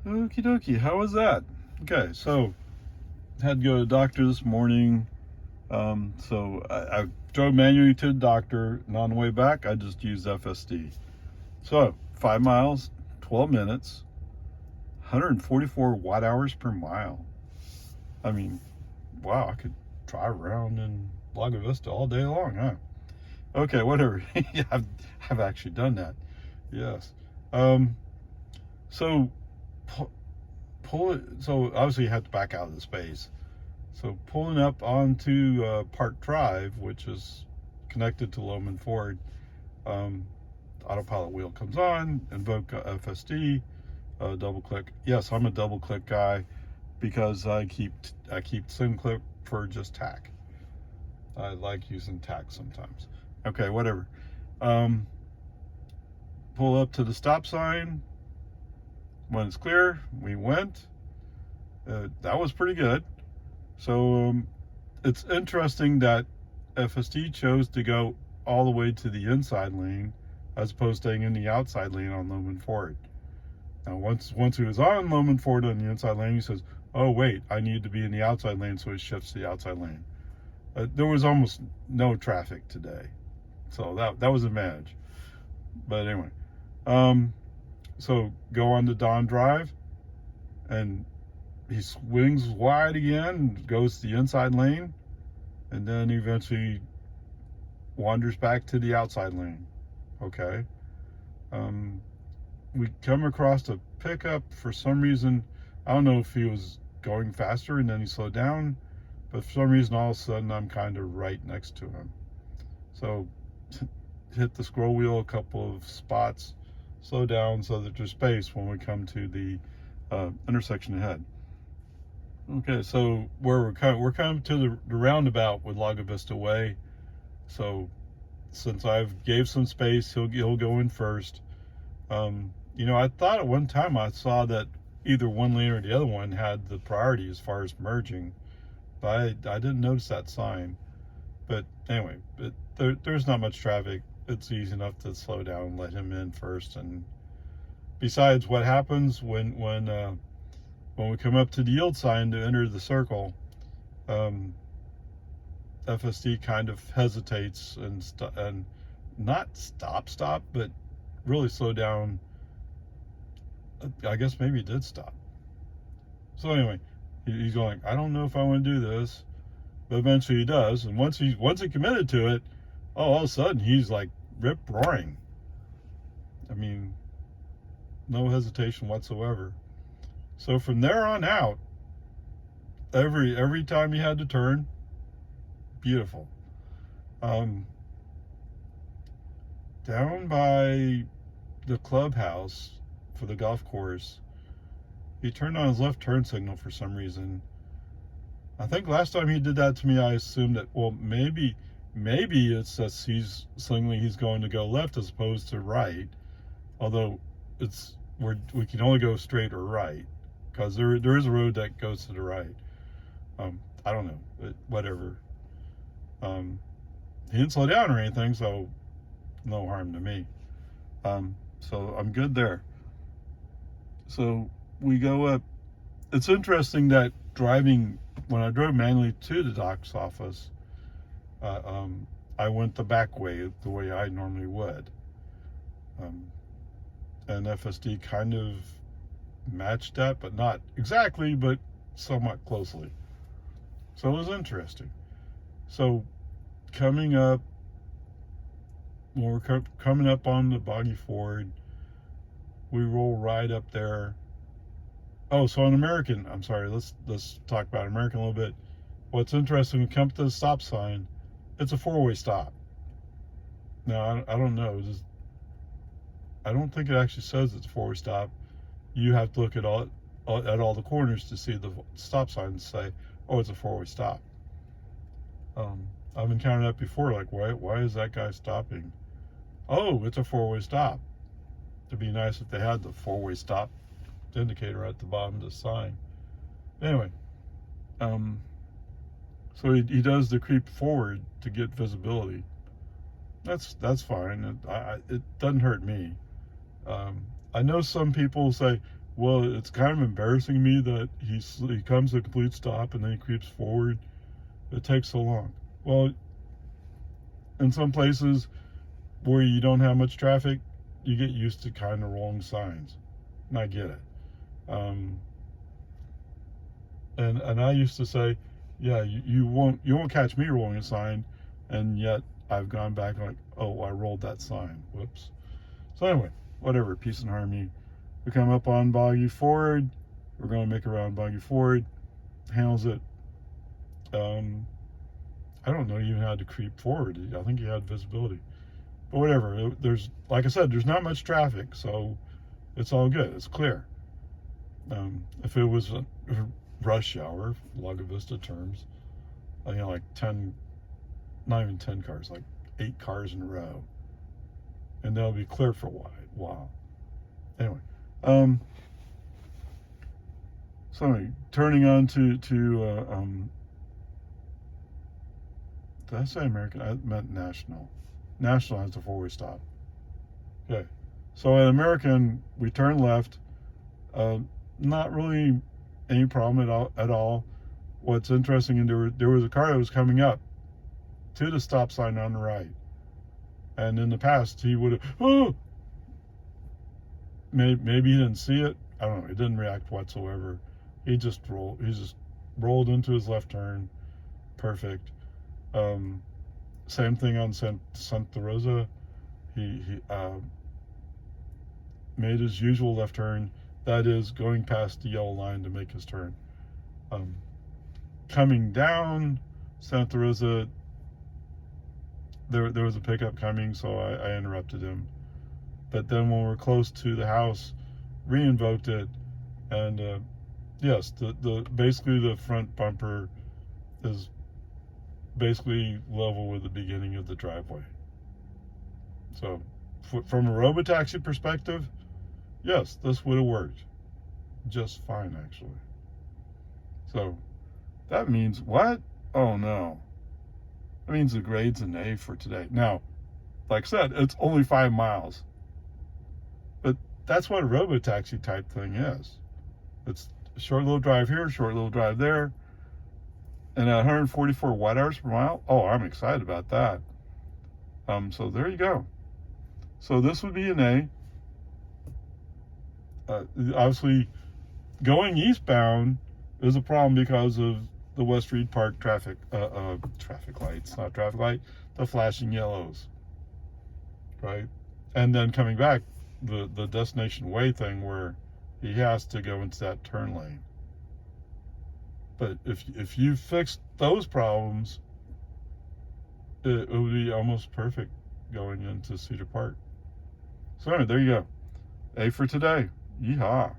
Okie dokie, how was that? Okay, so had to go to the doctor this morning. I drove manually to the doctor, and on the way back, I just used FSD. So 5 miles, 12 minutes, 144 watt hours per mile. I mean, wow, I could drive around in Lago Vista all day long, huh? Okay, whatever. I've actually done that. Yes. So pull it. So obviously you have to back out of the space. So pulling up onto Park Drive, which is connected to Loman Ford, autopilot wheel comes on, invoke FSD, double click. Yes, I'm a double click guy because I keep sim clip for just tack. I like using tack sometimes. Okay, whatever. Pull up to the stop sign. When it's clear, we went. That was pretty good. So it's interesting that FSD chose to go all the way to the inside lane as opposed to staying in the outside lane on Loman Ford. Now, once he was on Loman Ford on the inside lane, he says, "Oh wait, I need to be in the outside lane," so he shifts to the outside lane. There was almost no traffic today, so that was an advantage. But anyway, so go on to Don Drive, and he swings wide again, goes to the inside lane, and then eventually wanders back to the outside lane. Okay. We come across a pickup for some reason. I don't know if he was going faster and then he slowed down, but for some reason all of a sudden I'm kind of right next to him. So hit the scroll wheel a couple of spots, slow down so that there's space when we come to the intersection ahead. Okay, so we're coming to the roundabout with Lago Vista Way. So since I've gave some space, he'll go in first. I thought at one time I saw that either one lane or the other one had the priority as far as merging, but I didn't notice that sign. But anyway, there's not much traffic. It's easy enough to slow down and let him in first. And besides, what happens when we come up to the yield sign to enter the circle, FSD kind of hesitates and not stop, but really slow down. I guess maybe he did stop. So anyway, he's going, I don't know if I want to do this, but eventually he does. And once he committed to it, all of a sudden he's like rip roaring. I mean, no hesitation whatsoever. So from there on out, every time he had to turn, beautiful. Down by the clubhouse for the golf course, he turned on his left turn signal for some reason. I think last time he did that to me, I assumed that, well, maybe it's that he's signaling he's going to go left as opposed to right. Although we can only go straight or right, because there is a road that goes to the right. I don't know, but whatever. He didn't slow down or anything, so no harm to me. So I'm good there. So we go up. It's interesting that when I drove manually to the doc's office, I went the back way, the way I normally would. And FSD kind of matched that, but not exactly, but somewhat closely. So it was interesting. So coming up, when we're coming up on the Boggy Ford, we roll right up there. Oh, so on American, I'm sorry, let's talk about American a little bit. What's interesting, we come to the stop sign, it's a four-way stop. Now, I don't know, I don't think it actually says it's a four-way stop. You have to look at all the corners to see the stop sign and say, oh, it's a four-way stop. I've encountered that before, like, why is that guy stopping? Oh, it's a four-way stop. It'd be nice if they had the four-way stop indicator at the bottom of the sign. Anyway, so he does the creep forward to get visibility. That's fine. It doesn't hurt me. I know some people say, well, it's kind of embarrassing to me that he comes to a complete stop and then he creeps forward. It takes so long. Well, in some places where you don't have much traffic, you get used to kind of rolling signs, and I get it. And I used to say, yeah, you won't catch me rolling a sign, and yet I've gone back like, oh, I rolled that sign. Whoops. So anyway, whatever. Peace and harmony. We come up on Boggy Ford. We're going to make around Boggy Ford. Handles it. I don't know even how to creep forward. I think he had visibility. But whatever. There's, like I said, there's not much traffic, so it's all good. It's clear. If it was a rush hour, Lago Vista terms, like 10, not even 10 cars, like 8 cars in a row, and they'll be clear for a while. Anyway, so turning on to did I say American? I meant National. National has a 4-way stop. Okay, so at American we turn left. Not really any problem at all. What's interesting, and there was a car that was coming up to the stop sign on the right, and in the past he would have maybe he didn't see it. I don't know. He didn't react whatsoever. He just rolled into his left turn. Perfect. Same thing on Santa Rosa. He made his usual left turn. That is going past the yellow line to make his turn. Coming down Santa Rosa, there was a pickup coming, so I interrupted him. But then when we're close to the house, re-invoked it, and yes, the basically the front bumper is basically level with the beginning of the driveway. So from a Robotaxi perspective, yes, this would have worked just fine, actually. So that means what? Oh no. That means the grade's an A for today. Now, like I said, it's only 5 miles. But that's what a Robotaxi type thing is. It's a short little drive here, short little drive there. And at 144 watt-hours per mile, oh, I'm excited about that. So there you go. So this would be an A. Obviously, going eastbound is a problem because of the West Reed Park traffic lights, not traffic light, the flashing yellows, right? And then coming back, the destination way thing where he has to go into that turn lane. But if you fix those problems, it would be almost perfect going into Cedar Park. So anyway, there you go. A for today. Yeehaw.